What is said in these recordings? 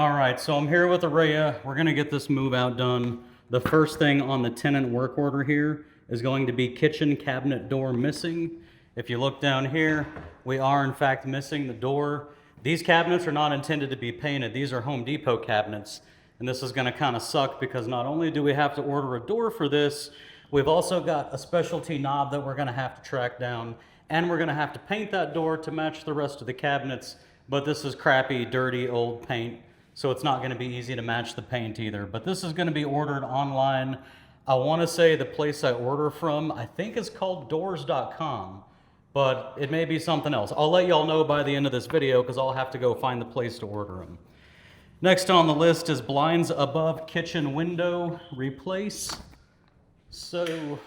All right, so I'm here with Aria. We're gonna get this move out done. The first thing on the tenant work order here is going to be kitchen cabinet door missing. If you look down here, we are in fact missing the door. These cabinets are not intended to be painted. These are Home Depot cabinets. And this is gonna kind of suck because not only do we have to order a door for this, we've also got a specialty knob that we're gonna have to track down, and we're gonna have to paint that door to match the rest of the cabinets. But this is crappy, dirty, old paint, so it's not going to be easy to match the paint either. But this is going to be ordered online. I want to say the place I order from, I think is called doors.com, but it may be something else. I'll let y'all know by the end of this video because I'll have to go find the place to order them. Next on the list is blinds above kitchen window replace. So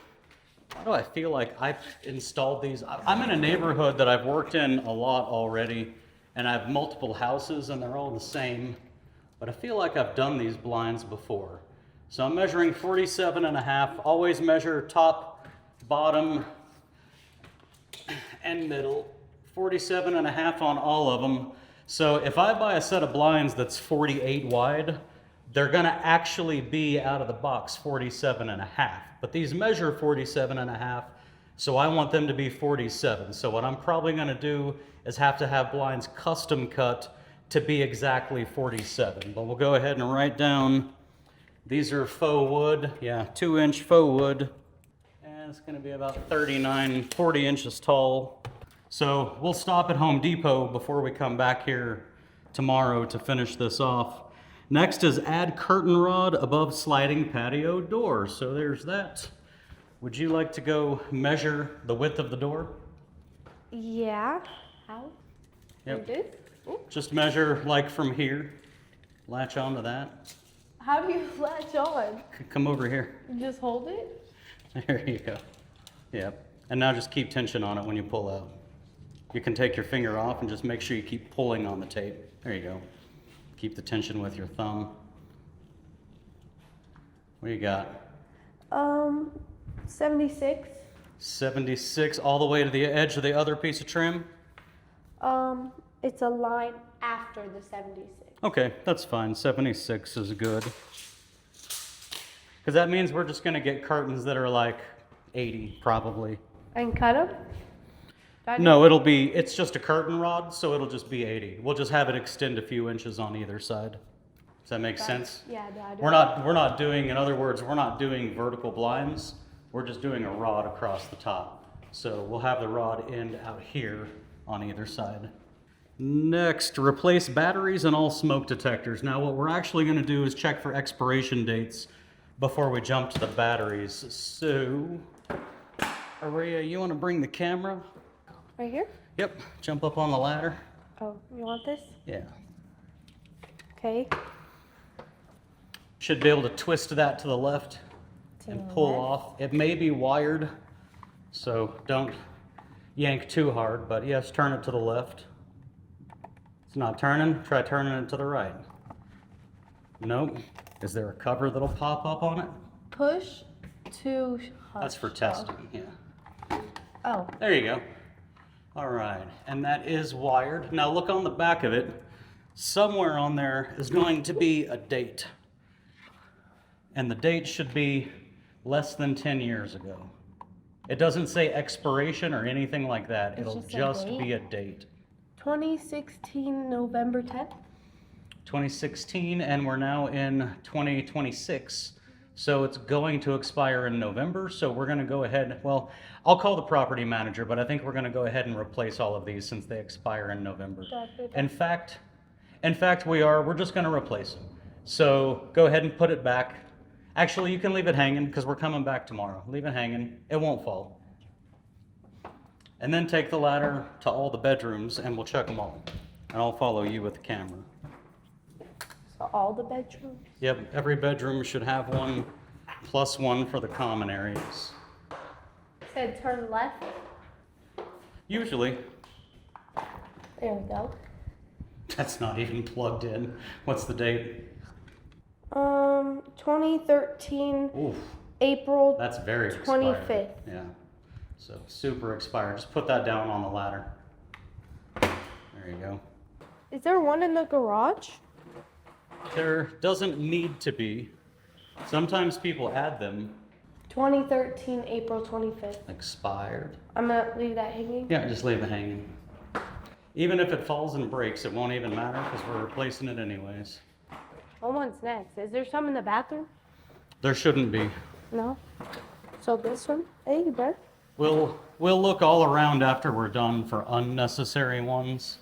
why do I feel like I've installed these? I'm in a neighborhood that I've worked in a lot already, and I have multiple houses and they're all the same, but I feel like I've done these blinds before. So I'm measuring 47.5, always measure top, bottom, and middle, 47.5 on all of them. So if I buy a set of blinds that's 48 wide, they're gonna actually be out of the box 47.5, but these measure 47.5, so I want them to be 47. So what I'm probably gonna do is have to have blinds custom cut to be exactly 47. But we'll go ahead and write down, these are faux wood, yeah, 2-inch faux wood. And it's gonna be about 40 inches tall. So we'll stop at Home Depot before we come back here tomorrow to finish this off. Next is add curtain rod above sliding patio door. So there's that. Would you like to go measure the width of the door? Yeah. How? Yep. Like this? Ooh. Just measure like from here. Latch onto that. How do you latch on? Come over here. Just hold it? There you go. Yep. And now just keep tension on it when you pull out. You can take your finger off and just make sure you keep pulling on the tape. There you go. Keep the tension with your thumb. What do you got? 76. 76 all the way to the edge of the other piece of trim? It's a line after the 76. Okay, that's fine. 76 is good. Because that means we're just going to get curtains that are like 80 probably. And cut them? No, it's just a curtain rod, so it'll just be 80. We'll just have it extend a few inches on either side. Does that make sense? Yeah, we're not doing, in other words, we're not doing vertical blinds. We're just doing a rod across the top. So we'll have the rod end out here on either side. Next, replace batteries and all smoke detectors. Now what we're actually going to do is check for expiration dates before we jump to the batteries. So, Aria, you want to bring the camera? Right here? Yep, jump up on the ladder. Oh, you want this? Yeah. Okay. Should be able to twist that to the left and pull off. It may be wired, so don't yank too hard, but yes, turn it to the left. It's not turning, try turning it to the right. Nope. Is there a cover that'll pop up on it? Push to hush. That's for testing, yeah. Oh. There you go. All right, and that is wired. Now look on the back of it. Somewhere on there is going to be a date. And the date should be less than 10 years ago. It doesn't say expiration or anything like that. It'll just be a date. 2016, November 10th? 2016, and we're now in 2026. So it's going to expire in November, so we're gonna go ahead, well, I'll call the property manager, but I think we're gonna go ahead and replace all of these since they expire in November. In fact, we're just gonna replace them. So go ahead and put it back. Actually, you can leave it hanging because we're coming back tomorrow. Leave it hanging, it won't fall. And then take the ladder to all the bedrooms and we'll check them all. And I'll follow you with the camera. So all the bedrooms? Yep, every bedroom should have one, plus one for the common areas. Said turn left. Usually. There we go. That's not even plugged in. What's the date? 2013, Oof, April that's very 25th. expired. Yeah, so super expired. Just put that down on the ladder. There you go. Is there one in the garage? There doesn't need to be. Sometimes people add them. 2013, April 25th. Expired. I'm gonna leave that hanging. Yeah, just leave it hanging. Even if it falls and breaks, it won't even matter because we're replacing it anyways. What one's next? Is there some in the bathroom? There shouldn't be. No. So this one? Hey, bud. We'll look all around after we're done for unnecessary ones.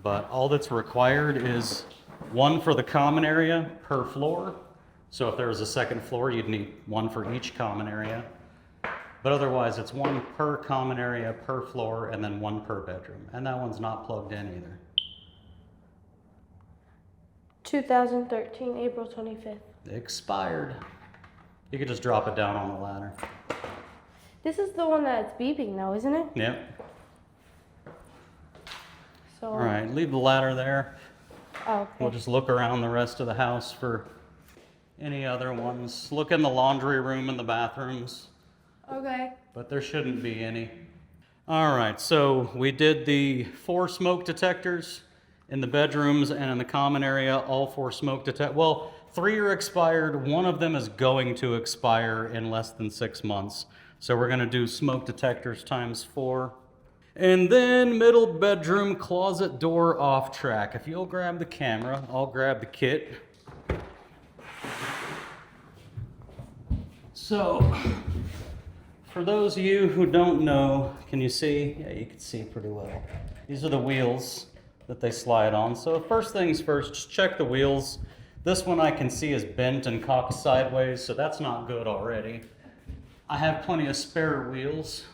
But all that's required is one for the common area per floor. So if there was a second floor, you'd need one for each common area. But otherwise, it's one per common area per floor and then one per bedroom. And that one's not plugged in either. 2013, April 25th. Expired. You could just drop it down on the ladder. This is the one that's beeping though, isn't it? Yep. So. All right, leave the ladder there. Oh, okay. We'll just look around the rest of the house for any other ones. Look in the laundry room and the bathrooms. Okay. But there shouldn't be any. All right, so we did the 4 smoke detectors in the bedrooms and in the common area, all 4 smoke detectors. Well, 3 are expired. 1 of them is going to expire in less than 6 months. So we're gonna do smoke detectors times 4. And then middle bedroom closet door off track. If you'll grab the camera, I'll grab the kit. So, for those of you who don't know, can you see? Yeah, you can see pretty well. These are the wheels that they slide on. So first things first, just check the wheels. This one I can see is bent and cocked sideways, so that's not good already. I have plenty of spare wheels.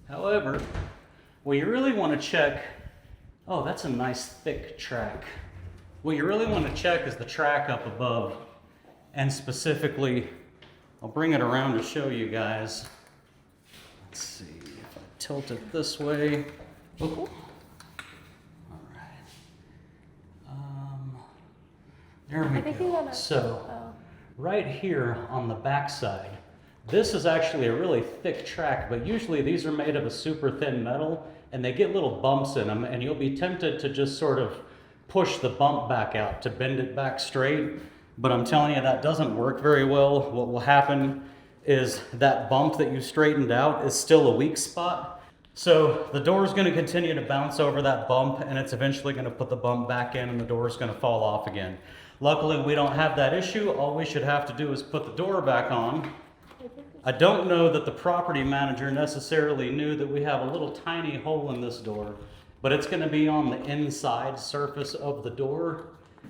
However, what you really want to check, oh, that's a nice thick track. What you really want to check is the track up above, and specifically, I'll bring it around to show you guys. Let's see if I tilt it this way. Ooh. All right. There we go. So, right here on the back side, this is actually a really thick track, but usually these are made of a super thin metal and they get little bumps in them, and you'll be tempted to just sort of push the bump back out to bend it back straight. But I'm telling you, that doesn't work very well. What will happen is that bump that you straightened out is still a weak spot. So the door is going to continue to bounce over that bump, and it's eventually going to put the bump back in and the door is going to fall off again. Luckily, we don't have that issue. All we should have to do is put the door back on. I don't know that the property manager necessarily knew that we have a little tiny hole in this door, but it's going to be on the inside surface of the door.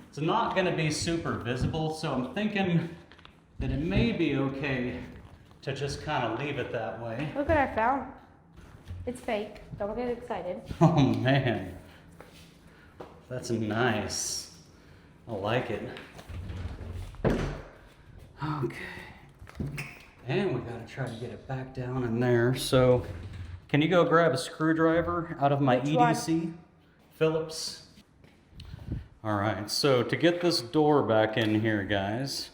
It's not going to be super visible, so I'm thinking that it may be okay to just kind of leave it that way. Look what I found. It's fake. Don't get excited. Oh man, that's nice. I like it. Okay. And we gotta try to get it back down in there. So, can you go grab a screwdriver out of my Which EDC? one? Phillips. All right, so to get this door back in here, guys,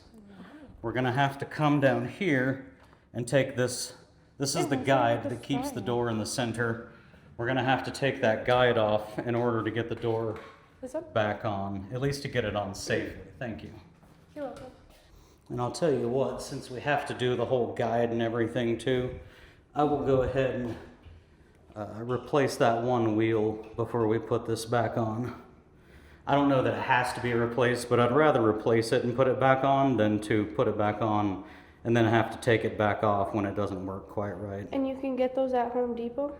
we're gonna have to come down here and take this. This is the guide that keeps the door in the center. We're gonna have to take that guide off in order to get the door back on, at least to get it on safely. Thank you. You're welcome. And I'll tell you what, since we have to do the whole guide and everything too, I will go ahead and replace that one wheel before we put this back on. I don't know that it has to be replaced, but I'd rather replace it and put it back on than to put it back on and then have to take it back off when it doesn't work quite right. And you can get those at Home Depot?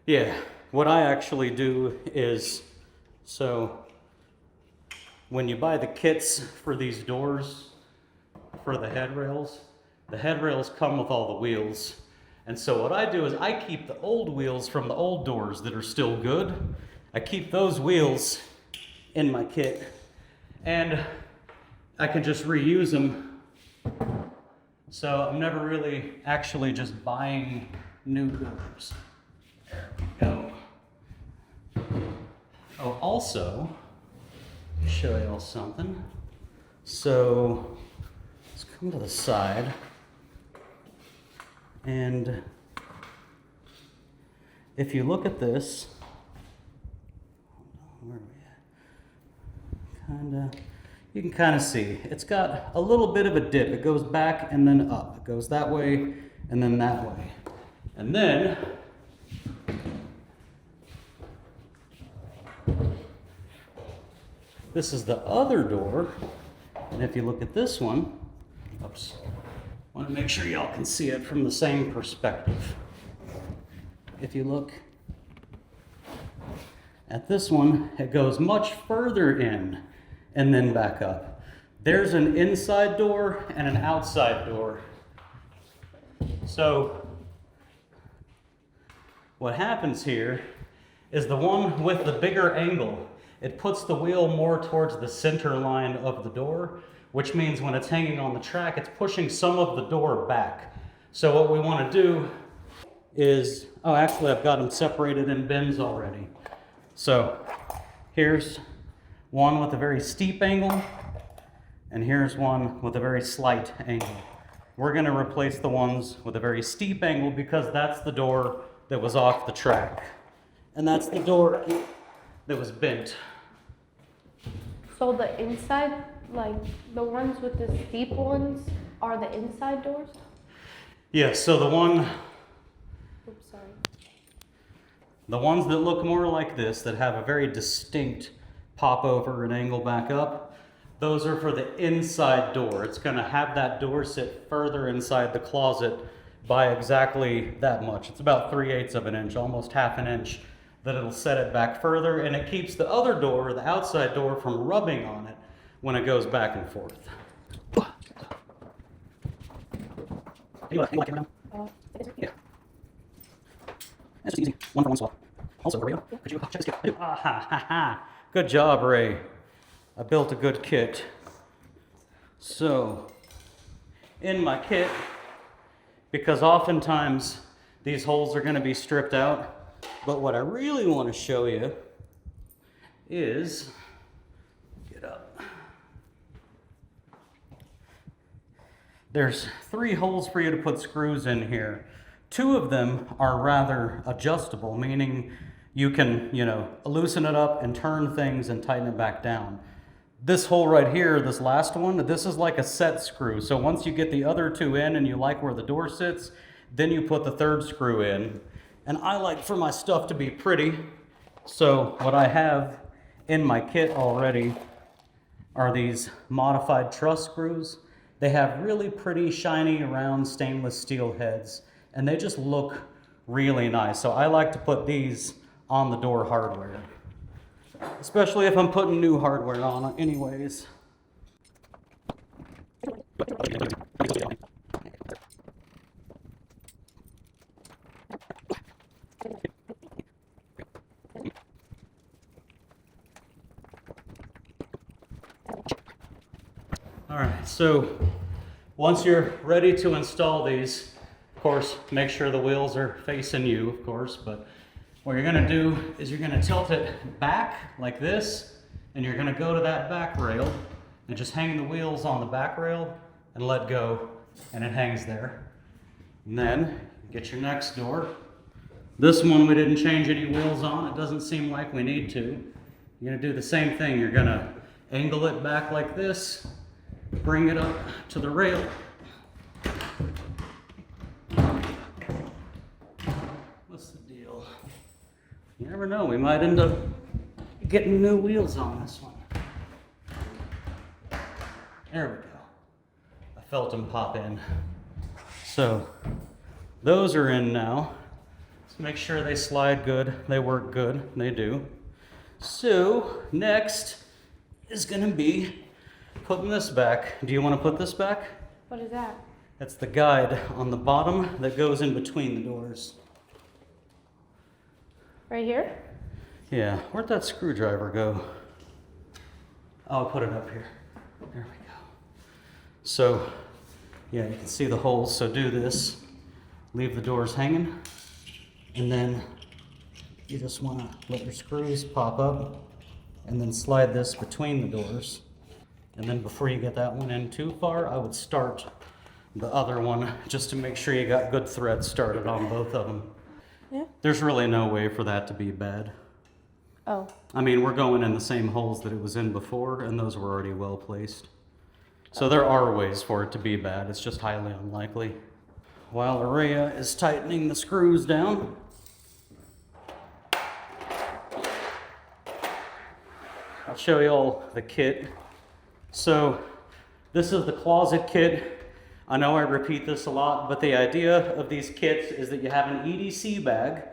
Yeah, what I actually do is, so when you buy the kits for these doors, for the headrails come with all the wheels. And so what I do is I keep the old wheels from the old doors that are still good. I keep those wheels in my kit and I can just reuse them. So I'm never really actually just buying new doors. There we go. Oh, also, show y'all something. So let's come to the side, and if you look at this, where are we at? Kinda, you can kind of see it's got a little bit of a dip. It goes back and then up. It goes that way and then that way. And then this is the other door. And if you look at this one, oops, I want to make sure y'all can see it from the same perspective. If you look at this one, it goes much further in and then back up. There's an inside door and an outside door. So what happens here is the one with the bigger angle, it puts the wheel more towards the center line of the door, which means when it's hanging on the track, it's pushing some of the door back. So what we want to do is, oh, actually I've got them separated in bins already. So here's one with a very steep angle, and here's one with a very slight angle. We're going to replace the ones with a very steep angle because that's the door that was off the track. And that's the door that was bent. So the inside, like the ones with the steep ones, are the inside doors? Yes, so the ones that look more like this, that have a very distinct pop over and angle back up, those are for the inside door. It's going to have that door sit further inside the closet by exactly that much. It's about 3/8 of an inch, almost half an inch, that it'll set it back further, and it keeps the other door, the outside door, from rubbing on it when it goes back and forth. You like it now? Yeah. That's just easy. One for one swap. Also, Aria, could you check this kit? I do. Ah, ha, ha, ha. Good job, Ray. I built a good kit. So, in my kit, because oftentimes these holes are going to be stripped out, but what I really want to show you is, get up. There's 3 holes for you to put screws in here. 2 of them are rather adjustable, meaning you can, loosen it up and turn things and tighten it back down. This hole right here, this last one, this is like a set screw. So once you get the other 2 in and you like where the door sits, then you put the 3rd screw in. And I like for my stuff to be pretty. So what I have in my kit already are these modified truss screws. They have really pretty shiny round stainless steel heads, and they just look really nice. So I like to put these on the door hardware, especially if I'm putting new hardware on it anyways. All right, so once you're ready to install these, of course, make sure the wheels are facing you, of course, but what you're gonna do is you're gonna tilt it back like this, and you're gonna go to that back rail and just hang the wheels on the back rail and let go, and it hangs there. And then get your next door. This one we didn't change any wheels on. It doesn't seem like we need to. You're gonna do the same thing. You're gonna angle it back like this, bring it up to the rail. What's the deal? You never know, we might end up getting new wheels on this one. There we go. I felt them pop in. So those are in now. Let's make sure they slide good, they work good, they do. So next is gonna be putting this back. Do you want to put this back? What is that? That's the guide on the bottom that goes in between the doors. Right here? Yeah, where'd that screwdriver go? I'll put it up here. There we go. So, yeah, you can see the holes. So do this. Leave the doors hanging. And then you just want to let your screws pop up and then slide this between the doors. And then before you get that one in too far, I would start the other one just to make sure you got good thread started on both of them. Yeah. There's really no way for that to be bad. Oh, I mean, we're going in the same holes that it was in before, and those were already well placed. So there are ways for it to be bad, it's just highly unlikely. While Aria is tightening the screws down, I'll show you all the kit. So this is the closet kit. I know I repeat this a lot, but the idea of these kits is that you have an EDC bag,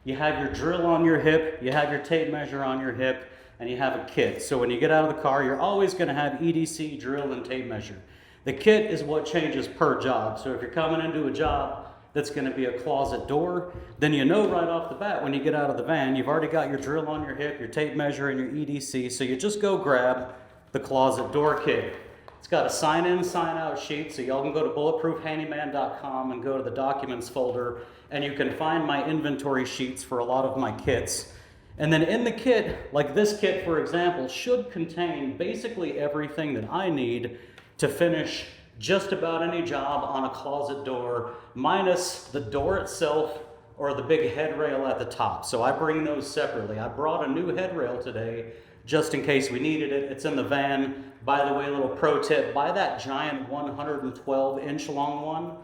you have your drill on your hip, you have your tape measure on your hip, and you have a kit. So when you get out of the car, you're always going to have EDC, drill, and tape measure. The kit is what changes per job. So if you're coming into a job that's going to be a closet door, then you know right off the bat when you get out of the van, you've already got your drill on your hip, your tape measure, and your EDC. So you just go grab the closet door kit. It's got a sign in, sign out sheet, so y'all can go to bulletproofhandyman.com and go to the documents folder, and you can find my inventory sheets for a lot of my kits. And then in the kit, like this kit for example, should contain basically everything that I need to finish just about any job on a closet door, minus the door itself or the big headrail at the top. So I bring those separately. I brought a new headrail today just in case we needed it. It's in the van. By the way, little pro tip, buy that giant 112-inch long one,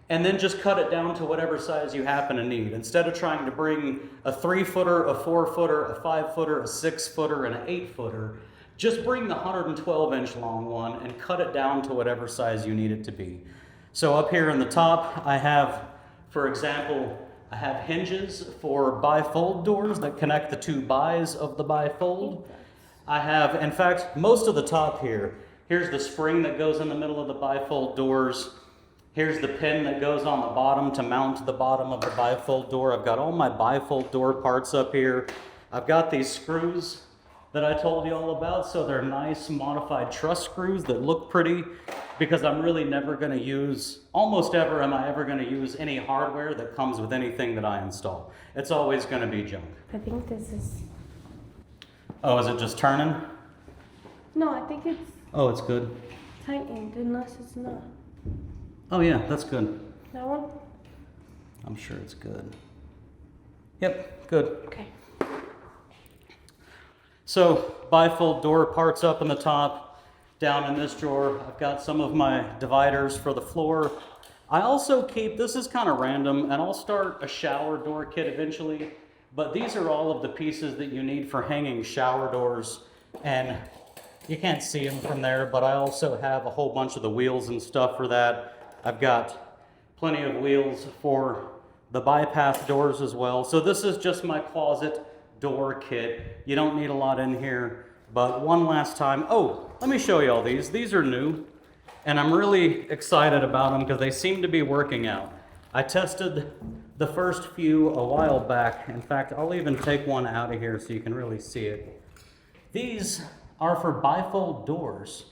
and then just cut it down to whatever size you happen to need. Instead of trying to bring a 3-footer, a 4-footer, a 5-footer, a 6-footer, and an 8-footer, just bring the 112-inch long one and cut it down to whatever size you need it to be. So up here in the top, I have, for example, I have hinges for bifold doors that connect the two bis of the bifold. I have, in fact, most of the top here. Here's the spring that goes in the middle of the bifold doors. Here's the pin that goes on the bottom to mount the bottom of the bifold door. I've got all my bifold door parts up here. I've got these screws that I told you all about. So they're nice modified truss screws that look pretty, because I'm really never going to use, almost ever am I ever going to use any hardware that comes with anything that I install. It's always going to be junk. I think this is... Oh, is it just turning? No, I think it's Oh, it's good. tightened, unless it's not. Oh yeah, that's good. That one? I'm sure it's good. Yep, good. Okay. So, bifold door parts up in the top. Down in this drawer, I've got some of my dividers for the floor. I also keep, this is kind of random, and I'll start a shower door kit eventually, but these are all of the pieces that you need for hanging shower doors, and you can't see them from there, but I also have a whole bunch of the wheels and stuff for that. I've got plenty of wheels for the bypass doors as well. So this is just my closet door kit. You don't need a lot in here, but one last time. Oh, let me show you all these. These are new, and I'm really excited about them because they seem to be working out. I tested the first few a while back. In fact, I'll even take one out of here so you can really see it. These are for bifold doors,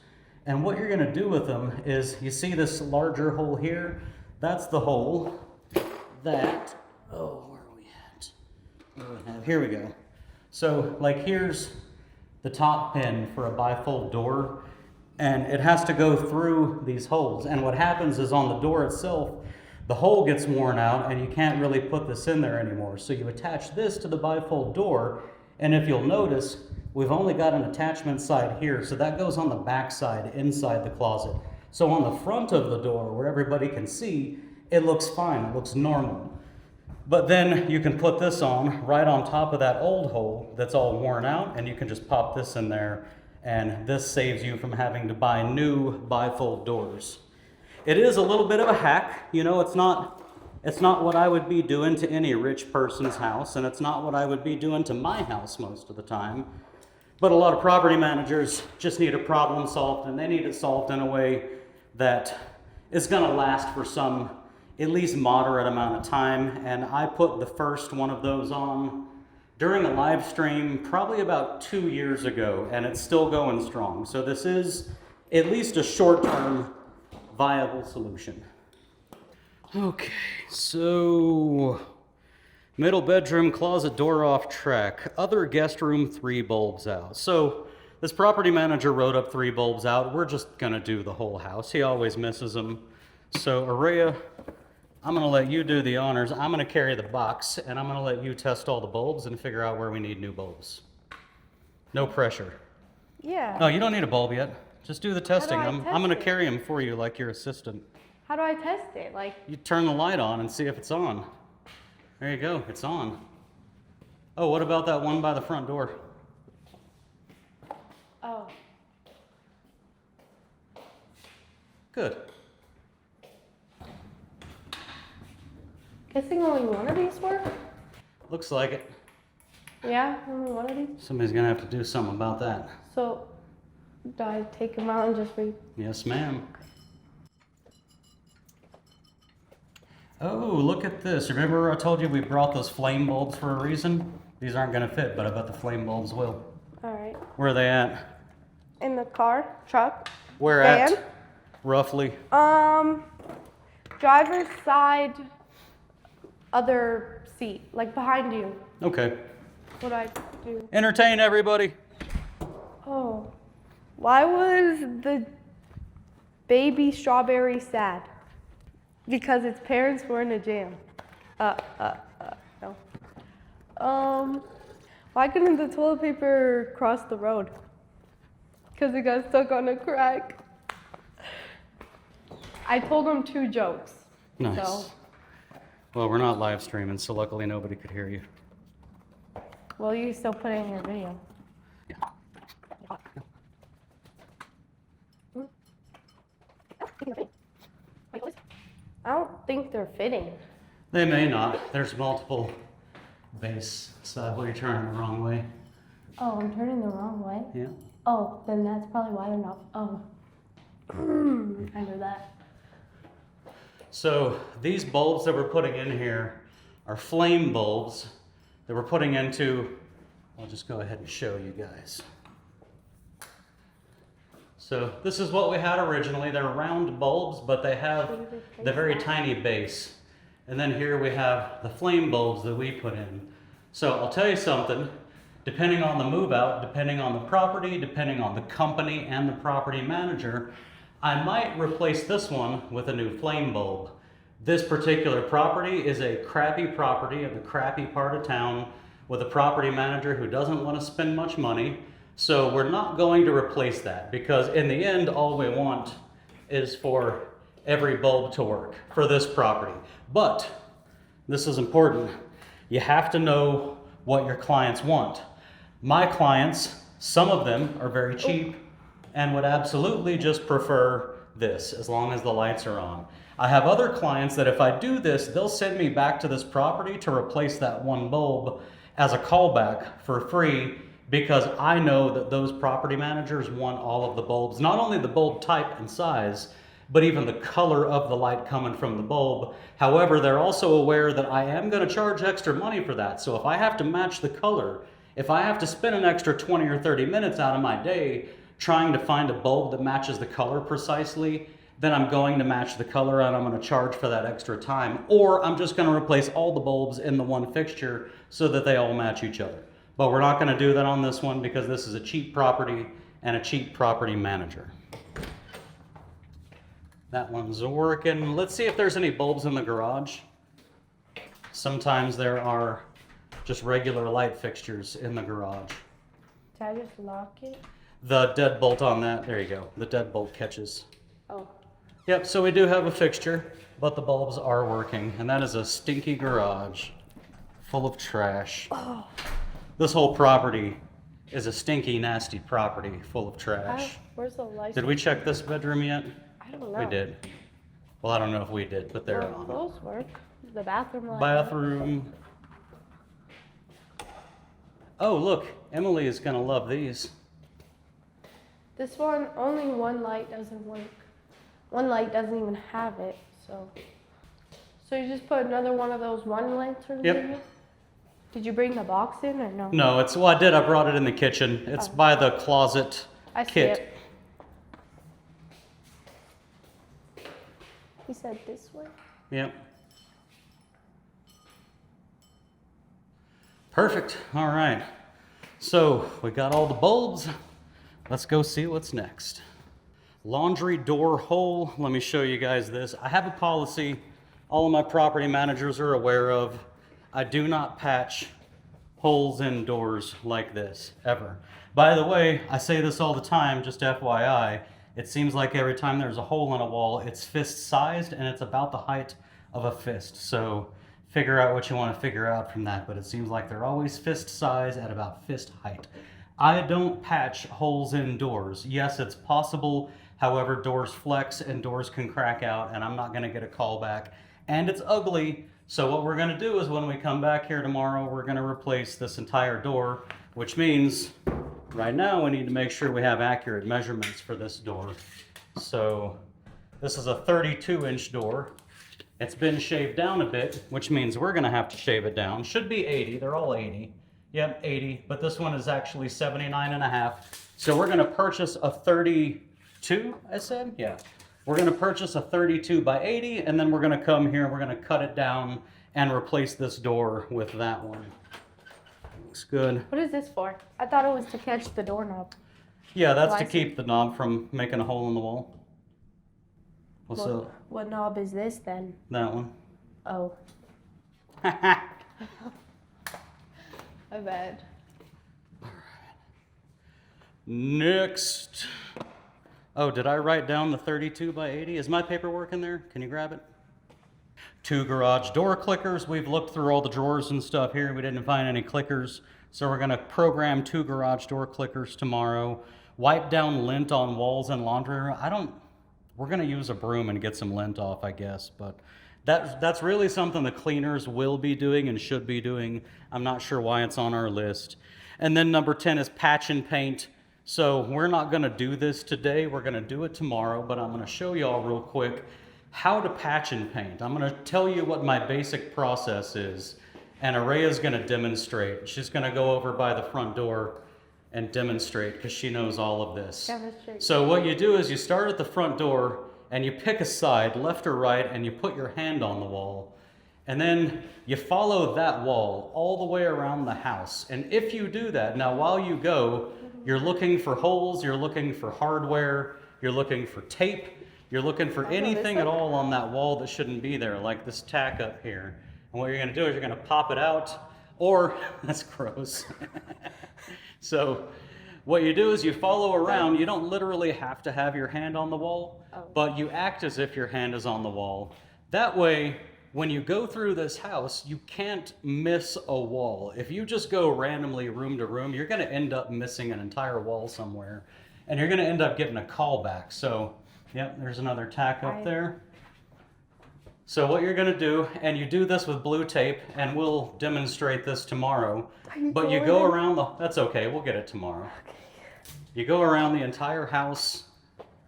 and what you're going to do with them is, you see this larger hole here? That's the hole that, oh, where are we at? What do we have? Here we go. So, like, here's the top pin for a bifold door, and it has to go through these holes. And what happens is, on the door itself, the hole gets worn out, and you can't really put this in there anymore. So you attach this to the bifold door, and if you'll notice, we've only got an attachment side here, so that goes on the back side inside the closet. So on the front of the door, where everybody can see, it looks fine, it looks normal. But then you can put this on right on top of that old hole that's all worn out, and you can just pop this in there, and this saves you from having to buy new bifold doors. It is a little bit of a hack, you know, it's not what I would be doing to any rich person's house, and it's not what I would be doing to my house most of the time. But a lot of property managers just need a problem solved, and they need it solved in a way that is going to last for some at least moderate amount of time. And I put the first one of those on during a live stream probably about 2 years ago, and it's still going strong. So this is at least a short-term viable solution. Okay, so middle bedroom closet door off track. Other guest room 3 bulbs out. So this property manager wrote up 3 bulbs out. We're just gonna do the whole house. He always misses them. So Aria, I'm gonna let you do the honors. I'm gonna carry the box, and I'm gonna let you test all the bulbs and figure out where we need new bulbs. No pressure. Yeah. No, you don't need a bulb yet. Just do the testing. I I'm test gonna it? carry him for you like your assistant. How do I test it? Like, You turn the light on and see if it's on. There you go, it's on. Oh, what about that one by the front door? oh. Good. Guessing only one of these work? Looks like it. Yeah, only one of these. Somebody's gonna have to do something about that. So, do I take them out and just Yes, ma'am. Oh, look at this. Remember I told you we brought those flame bulbs for a reason? These aren't gonna fit, but I bet the flame bulbs will. Alright. Where are they at? In the car, truck, Where van. at? Roughly. Driver's side, other seat, like behind you. Okay. What do I do? Entertain everybody. Oh. Why was the baby strawberry sad? Because its parents were in a jam. No. Why couldn't the toilet paper cross the road? Because it got stuck on a crack. I told him 2 jokes. Nice. So, Well, we're not live streaming, so luckily nobody could hear you. well, you still put it in your video. Yeah. I don't think they're fitting. They may not. There's multiple base. So what are you turning the wrong way? Oh, I'm turning the wrong way? Yeah. Oh, then that's probably why they're not. Oh. I knew that. So these bulbs that we're putting in here are flame bulbs that we're putting into, I'll just go ahead and show you guys. So this is what we had originally. They're round bulbs, but they have the very tiny base. And then here we have the flame bulbs that we put in. So I'll tell you something, depending on the move out, depending on the property, depending on the company and the property manager, I might replace this one with a new flame bulb. This particular property is a crappy property of the crappy part of town with a property manager who doesn't want to spend much money. So we're not going to replace that because in the end, all we want is for every bulb to work for this property. But this is important. You have to know what your clients want. My clients, some of them are very cheap and would absolutely just prefer this as long as the lights are on. I have other clients that if I do this, they'll send me back to this property to replace that one bulb as a callback for free because I know that those property managers want all of the bulbs, not only the bulb type and size, but even the color of the light coming from the bulb. However, they're also aware that I am going to charge extra money for that. So if I have to match the color, if I have to spend an extra 20 or 30 minutes out of my day trying to find a bulb that matches the color precisely, then I'm going to match the color and I'm going to charge for that extra time. Or I'm just going to replace all the bulbs in the one fixture so that they all match each other. But we're not going to do that on this one because this is a cheap property and a cheap property manager. That one's working. Let's see if there's any bulbs in the garage. Sometimes there are just regular light fixtures in the garage. Did I just lock it? The deadbolt on that, there you go. The deadbolt catches. Oh. Yep, so we do have a fixture, but the bulbs are working. And that is a stinky garage full of trash. Oh. This whole property is a stinky, nasty property full of trash. Where's the light? Did we check this bedroom yet? I don't know. We did. Well, I don't know if we did, but they're Well, on. those work. The bathroom light. Bathroom. Oh, look, Emily is gonna love these. This one, only one light doesn't work. One light doesn't even have it, so. So you just put another one of those one lanterns Yep. in here? Did you bring the box in or no? No, well, I did. I brought it in the kitchen. It's by the closet I see kit. it. He said this way? Yep. Perfect. All right. So we got all the bulbs. Let's go see what's next. Laundry door hole. Let me show you guys this. I have a policy all of my property managers are aware of. I do not patch holes in doors like this, ever. By the way, I say this all the time, just FYI, it seems like every time there's a hole in a wall, it's fist sized and it's about the height of a fist. So figure out what you want to figure out from that, but it seems like they're always fist size at about fist height. I don't patch holes in doors. Yes, it's possible. However, doors flex and doors can crack out, and I'm not going to get a call back. And it's ugly. So what we're going to do is when we come back here tomorrow, we're going to replace this entire door, which means right now we need to make sure we have accurate measurements for this door. So this is a 32-inch door. It's been shaved down a bit, which means we're going to have to shave it down. Should be 80. They're all 80. Yep, 80. But this one is actually 79.5. So we're going to purchase a 32, I said? Yeah. We're going to purchase a 32 by 80, and then we're going to come here and we're going to cut it down and replace this door with that one. Looks good. What is this for? I thought it was to catch the doorknob. Yeah, that's to keep the knob from making a hole in the wall. What knob is this then? That one. Oh. I bet. Next. Oh, did I write down the 32 by 80? Is my paperwork in there? Can you grab it? 2 garage door clickers. We've looked through all the drawers and stuff here. We didn't find any clickers. So we're going to program 2 garage door clickers tomorrow. Wipe down lint on walls and laundry room. We're going to use a broom and get some lint off, I guess. But that's really something the cleaners will be doing and should be doing. I'm not sure why it's on our list. And then number 10 is patch and paint. So we're not going to do this today. We're going to do it tomorrow. But I'm going to show you all real quick how to patch and paint. I'm going to tell you what my basic process is. And Aria's going to demonstrate. She's going to go over by the front door and demonstrate because she knows all of this. Demonstrate. So what you do is you start at the front door and you pick a side, left or right, and you put your hand on the wall. And then you follow that wall all the way around the house. And if you do that, now while you go, you're looking for holes, you're looking for hardware, you're looking for tape, you're looking for anything at all on that wall that shouldn't be there, like this tack up here. And what you're going to do is you're going to pop it out, or, that's gross. So what you do is you follow around. You don't literally have to have your hand on the wall, but you act as if your hand is on the wall. That way, when you go through this house, you can't miss a wall. If you just go randomly room to room, you're going to end up missing an entire wall somewhere, and you're going to end up getting a call back. So, yep, there's another tack up there. So what you're going to do, and you do this with blue tape, and we'll demonstrate this tomorrow, but you go around that's okay, we'll get it tomorrow. Okay. You go around the entire house,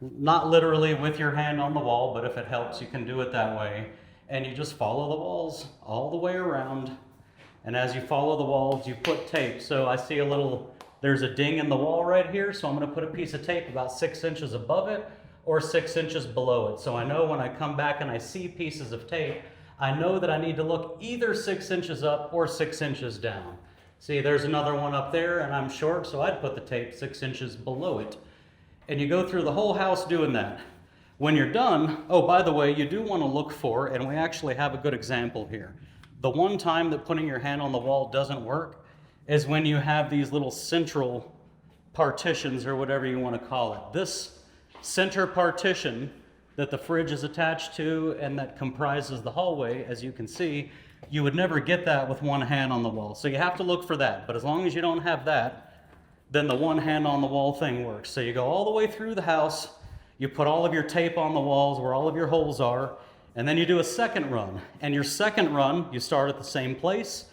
not literally with your hand on the wall, but if it helps, you can do it that way. And you just follow the walls all the way around. And as you follow the walls, you put tape. So I see there's a ding in the wall right here, so I'm going to put a piece of tape about 6 inches above it, or 6 inches below it. So I know when I come back and I see pieces of tape, I know that I need to look either 6 inches up or 6 inches down. See, there's another one up there and I'm short, so I'd put the tape 6 inches below it. And you go through the whole house doing that. When you're done, oh, by the way, you do want to look for, and we actually have a good example here. The one time that putting your hand on the wall doesn't work is when you have these little central partitions or whatever you want to call it. This center partition that the fridge is attached to and that comprises the hallway, as you can see, you would never get that with one hand on the wall. So you have to look for that. But as long as you don't have that, then the one hand on the wall thing works. So you go all the way through the house, you put all of your tape on the walls where all of your holes are, and then you do a second run. And your second run, you start at the same place,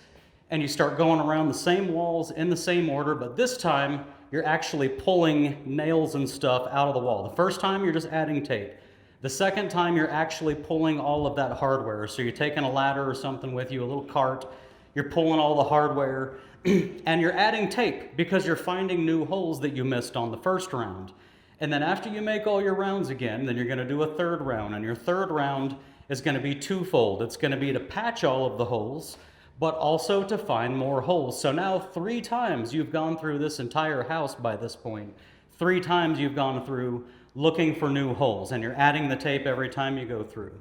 and you start going around the same walls in the same order, but this time, you're actually pulling nails and stuff out of the wall. The first time, you're just adding tape. The second time, you're actually pulling all of that hardware. So you're taking a ladder or something with you, a little cart, you're pulling all the hardware, and you're adding tape because you're finding new holes that you missed on the first round. And then after you make all your rounds again, then you're going to do a third round, and your third round is going to be twofold. It's going to be to patch all of the holes, but also to find more holes. So now 3 times you've gone through this entire house by this point. 3 times you've gone through looking for new holes, and you're adding the tape every time you go through.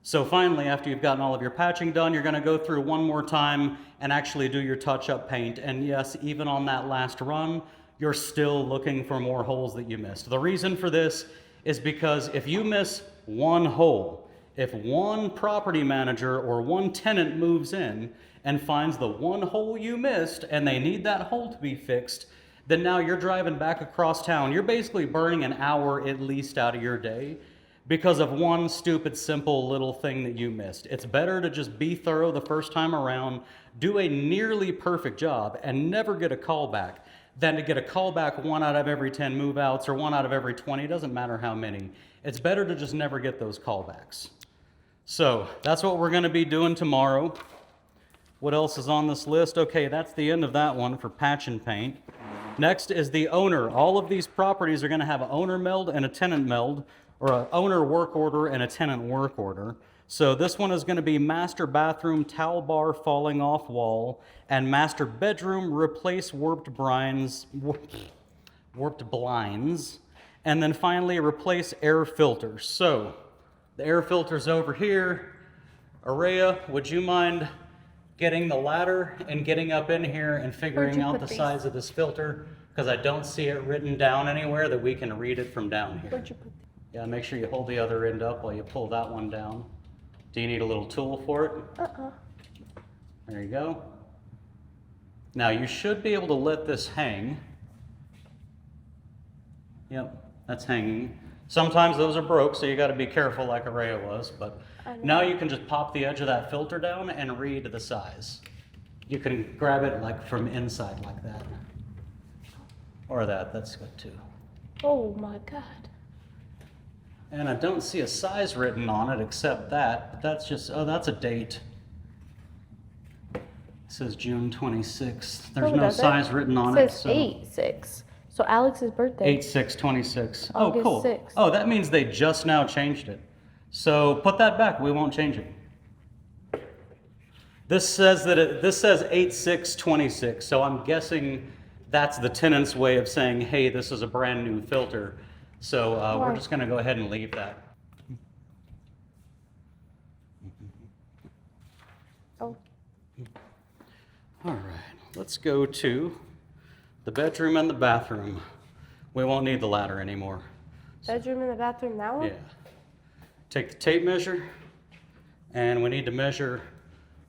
So finally, after you've gotten all of your patching done, you're gonna go through one more time and actually do your touch-up paint. And yes, even on that last run, you're still looking for more holes that you missed. The reason for this is because if you miss one hole, if one property manager or one tenant moves in and finds the one hole you missed and they need that hole to be fixed, then now you're driving back across town. You're basically burning an hour at least out of your day because of one stupid, simple little thing that you missed. It's better to just be thorough the first time around, do a nearly perfect job, and never get a call back than to get a call back 1 out of every 10 move outs or 1 out of every 20. It doesn't matter how many. It's better to just never get those callbacks. So that's what we're gonna be doing tomorrow. What else is on this list? Okay, that's the end of that one for patch and paint. Next is the owner. All of these properties are gonna have an owner meld and a tenant meld, or an owner work order and a tenant work order. So this one is going to be master bathroom towel bar falling off wall and master bedroom replace warped blinds, and then finally replace air filters. So the air filters over here. Aria, would you mind getting the ladder and getting up in here and figuring out the size of this filter? Because I don't see it written down anywhere that we can read it from down here. Where'd you put Yeah, make sure you hold the other end up while you pull that one down. Do you need a little tool for it? There you go. Now you should be able to let this hang. Yep, that's hanging. Sometimes those are broke, so you got to be careful like Aria was, but now you can just pop the edge of that filter down and read the size. You can grab it like from inside like that. Or that's good too. Oh my God. And I don't see a size written on it except that, but that's just, oh, that's a date. It says June 26th. There's no size written on it. It says 8/6. So Alex's birthday. 8/6/26. Oh, August cool. 6th. Oh, that means they just now changed it. So put that back. We won't change it. This says 8/6/26. So I'm guessing that's the tenant's way of saying, hey, this is a brand new filter. So we're just going to go ahead and leave that. Oh. All right, let's go to the bedroom and the bathroom. We won't need the ladder anymore. Bedroom and the bathroom, that one? Yeah. Take the tape measure, and we need to measure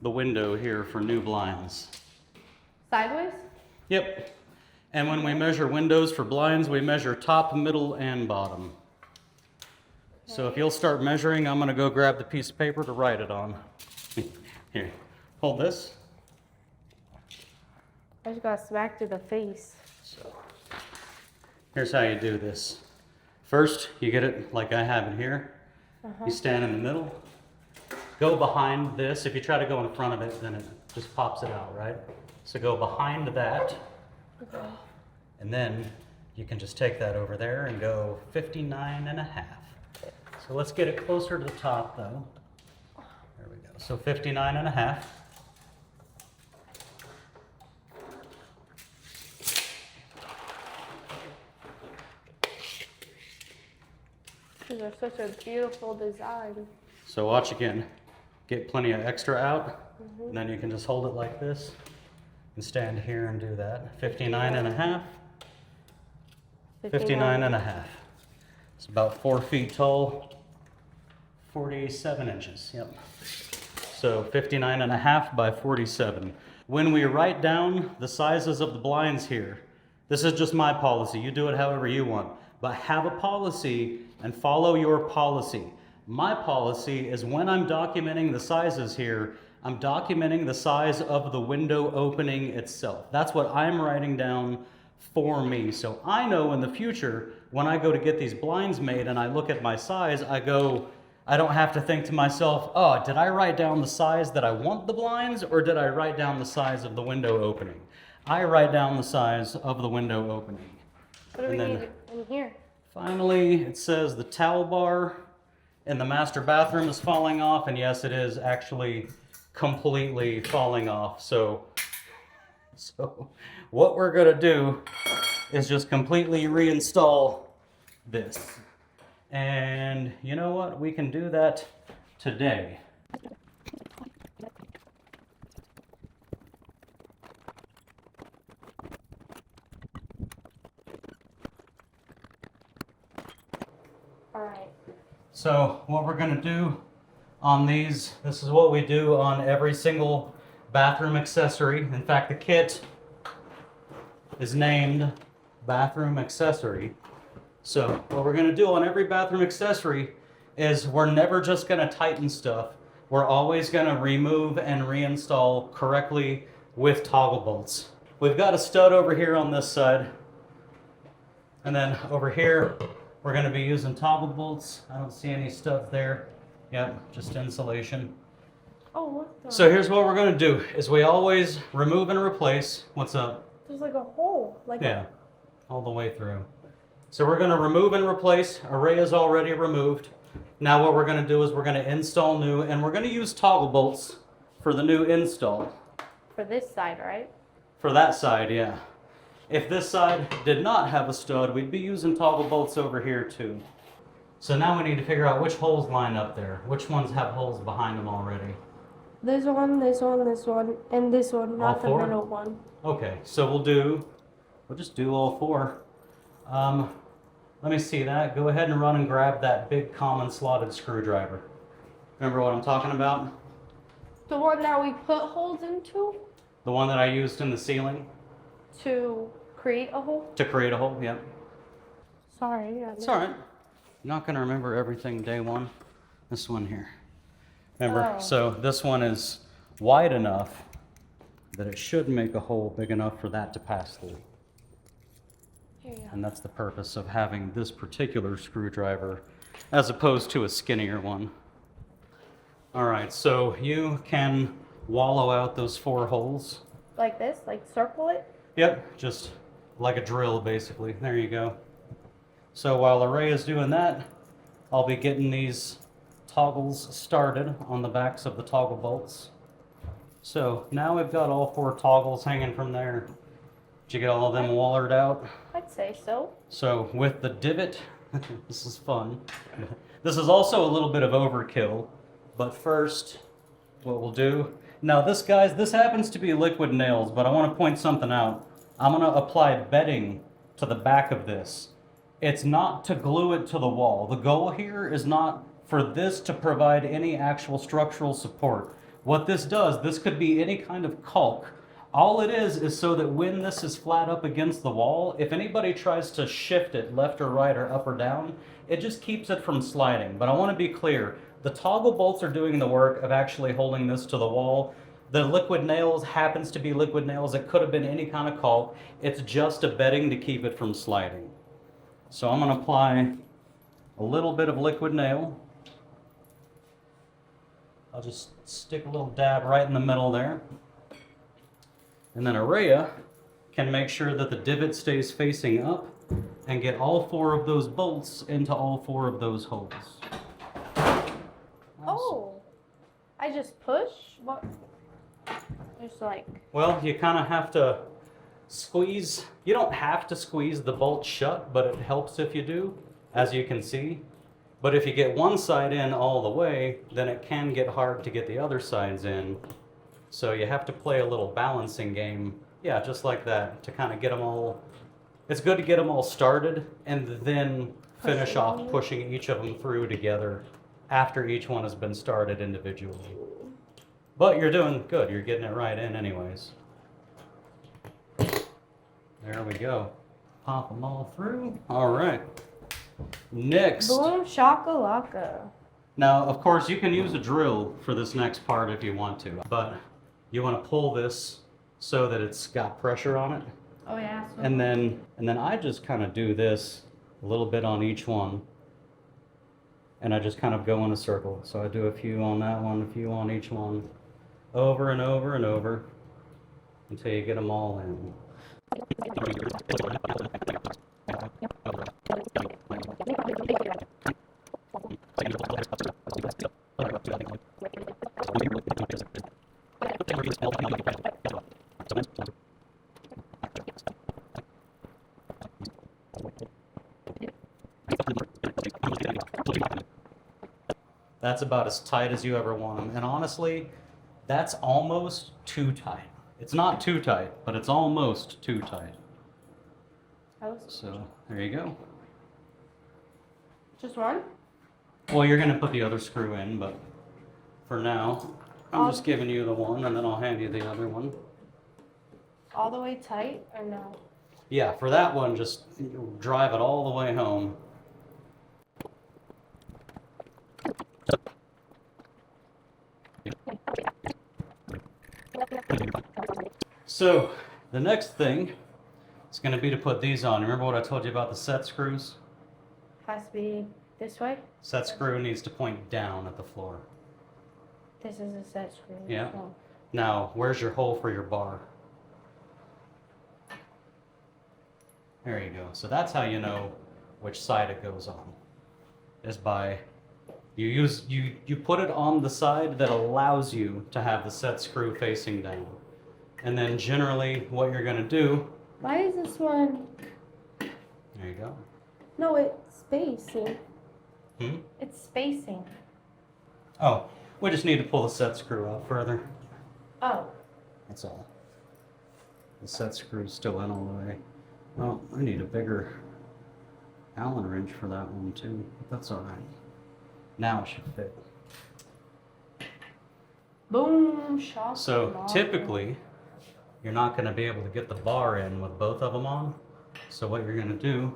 the window here for new blinds. Sideways? Yep. And when we measure windows for blinds, we measure top, middle, and bottom. So if you'll start measuring, I'm going to go grab the piece of paper to write it on. Here, hold this. I just got smacked in the face. So here's how you do this. First, you get it like I have it here. You stand in the middle. Go behind this. If you try to go in front of it, then it just pops it out, right? So go behind that. Okay. And then you can just take that over there and go 59.5. So let's get it closer to the top though. There we go. So 59.5. These are such a beautiful design. So watch again. Get plenty of extra out. And then you can just hold it like this and stand here and do that. 59.5. 59.5. It's about 4 feet tall, 47 inches. Yep. So 59.5 by 47. When we write down the sizes of the blinds here, this is just my policy. You do it however you want. But have a policy and follow your policy. My policy is when I'm documenting the sizes here, I'm documenting the size of the window opening itself. That's what I'm writing down for me. So I know in the future, when I go to get these blinds made and I look at my size, I don't have to think to myself, oh, did I write down the size that I want the blinds, or did I write down the size of the window opening? I write down the size of the window opening. What do we need in here? Finally, it says the towel bar in the master bathroom is falling off, and yes, it is actually completely falling off. So what we're gonna do is just completely reinstall this. And you know what? We can do that today. All right. So what we're going to do on these, this is what we do on every single bathroom accessory. In fact, the kit is named bathroom accessory. So what we're going to do on every bathroom accessory is we're never just going to tighten stuff. We're always going to remove and reinstall correctly with toggle bolts. We've got a stud over here on this side. And then over here, we're going to be using toggle bolts. I don't see any studs there. Yep, just insulation. Oh, what the? So here's what we're going to do, is we always remove and replace. What's up? There's like a hole. Like Yeah, all the way through. So we're going to remove and replace. Array is already removed. Now what we're going to do is we're going to install new, and we're going to use toggle bolts for the new install. For this side, right? For that side, yeah. If this side did not have a stud, we'd be using toggle bolts over here too. So now we need to figure out which holes line up there. Which ones have holes behind them already? This one, this one, this one, and this one, not the All four? middle one. Okay, so we'll just do all four. Let me see that. Go ahead and run and grab that big common slotted screwdriver. Remember what I'm talking about? The one that we put holes into The one that I used in the ceiling to create a hole? to create a hole, yep. Sorry. It's all right. I'm not going to remember everything day one. This one here. Remember, Oh. so this one is wide enough that it should make a hole big enough for that to pass through. Here you go. And that's the purpose of having this particular screwdriver as opposed to a skinnier one. All right, so you can wallow out those four holes. Like this? Like circle it? Yep, just like a drill, basically. There you go. So while Array is doing that, I'll be getting these toggles started on the backs of the toggle bolts. So now we've got all four toggles hanging from there. Did you get all of them wallered out? I'd say so. So with the divot, this is fun. This is also a little bit of overkill, but first, what we'll do, now this guys, this happens to be liquid nails, but I want to point something out. I'm going to apply bedding to the back of this. It's not to glue it to the wall. The goal here is not for this to provide any actual structural support. What this does, this could be any kind of caulk. All it is so that when this is flat up against the wall, if anybody tries to shift it left or right or up or down, it just keeps it from sliding. But I want to be clear, the toggle bolts are doing the work of actually holding this to the wall. The liquid nails happens to be liquid nails. It could have been any kind of caulk. It's just a bedding to keep it from sliding. So I'm going to apply a little bit of liquid nail. I'll just stick a little dab right in the middle there. And then Aria can make sure that the divot stays facing up and get all four of those bolts into all four of those holes. Oh, I just push? What? There's like... Well, you kind of have to squeeze. You don't have to squeeze the bolt shut, but it helps if you do, as you can see. But if you get one side in all the way, then it can get hard to get the other sides in. So you have to play a little balancing game. Yeah, just like that, to kind of get them all. It's good to get them all started and then finish off pushing each of them through together after each one has been started individually. But you're doing good. You're getting it right in anyways. There we go. Pop them all through. All right. Next. Boom shakalaka. Now, of course, you can use a drill for this next part if you want to, but you want to pull this so that it's got pressure on it. Oh yeah. So And then I just kind of do this a little bit on each one. And I just kind of go in a circle. So I do a few on that one, a few on each one, over and over and over until you get them all in. That's about as tight as you ever want them. And honestly, that's almost too tight. It's not too tight, but it's almost too tight. So there you go. Just one? Well, you're gonna put the other screw in, but for now, I'm just giving you the one, and then I'll hand you the other one. All the way tight or no? Yeah, for that one, just drive it all the way home. So, the next thing is going to be to put these on. Remember what I told you about the set screws? Has to be this way? Set screw needs to point down at the floor. This is a set screw. Yeah. So. Now, where's your hole for your bar? There you go. So that's how you know which side it goes on. Is by you put it on the side that allows you to have the set screw facing down. And then generally what you're going to do... Why is this one... There you go. No, it's spacing. Hmm? It's spacing. Oh, we just need to pull the set screw out further. Oh. That's all. The set screw's still in all the way. Well, I need a bigger Allen wrench for that one too. But that's all right. Now it should fit. Boom, shot. So typically, you're not going to be able to get the bar in with both of them on. So what you're going to do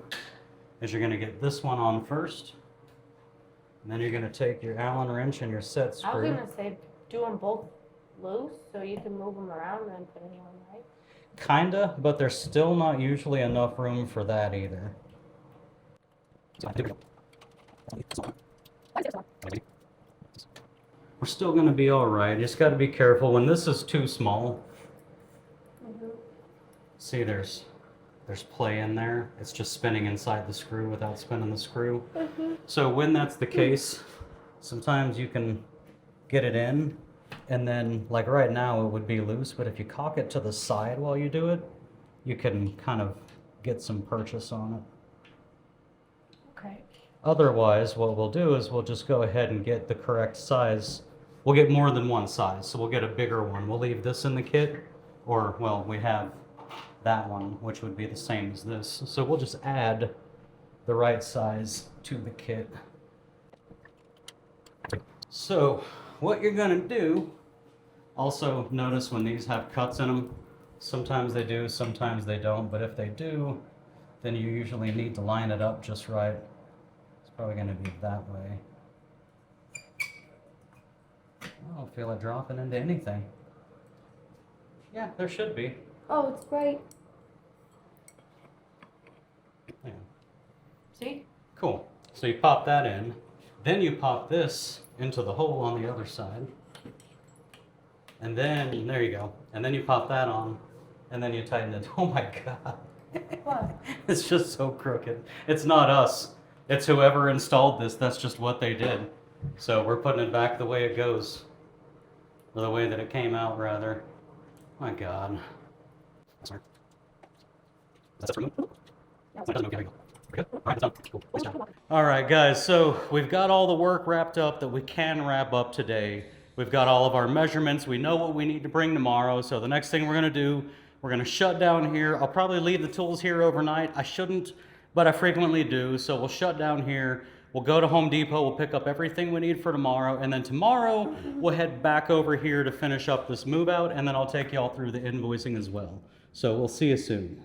is you're going to get this one on first. And then you're going to take your Allen wrench and your set screw. I was going to say do them both loose so you can move them around and then put it on, right? Kinda, but there's still not usually enough room for that either. We're still going to be all right. You just got to be careful when this is too small. See, there's play in there. It's just spinning inside the screw without spinning the screw. So when that's the case, sometimes you can get it in, and then like right now it would be loose, but if you cock it to the side while you do it, you can kind of get some purchase on it. Okay. Otherwise, what we'll do is we'll just go ahead and get the correct size. We'll get more than one size, so we'll get a bigger one. We'll leave this in the kit, or, well, we have that one, which would be the same as this. So we'll just add the right size to the kit. So what you're gonna do, also notice when these have cuts in them, sometimes they do, sometimes they don't, but if they do, then you usually need to line it up just right. It's probably gonna be that way. I don't feel it dropping into anything. Yeah, there should be. Oh, it's bright. Yeah. See? Cool. So you pop that in, then you pop this into the hole on the other side, and then, there you go, and then you pop that on, and then you tighten it. Oh my God. What? It's just so crooked. It's not us. It's whoever installed this. That's just what they did. So we're putting it back the way it goes, or the way that it came out, rather. My God. Sorry. That's removed? All right, guys, so we've got all the work wrapped up that we can wrap up today. We've got all of our measurements. We know what we need to bring tomorrow. So the next thing we're going to do, we're going to shut down here. I'll probably leave the tools here overnight. I shouldn't, but I frequently do. So we'll shut down here. We'll go to Home Depot. We'll pick up everything we need for tomorrow. And then tomorrow, we'll head back over here to finish up this move out. And then I'll take you all through the invoicing as well. So we'll see you soon.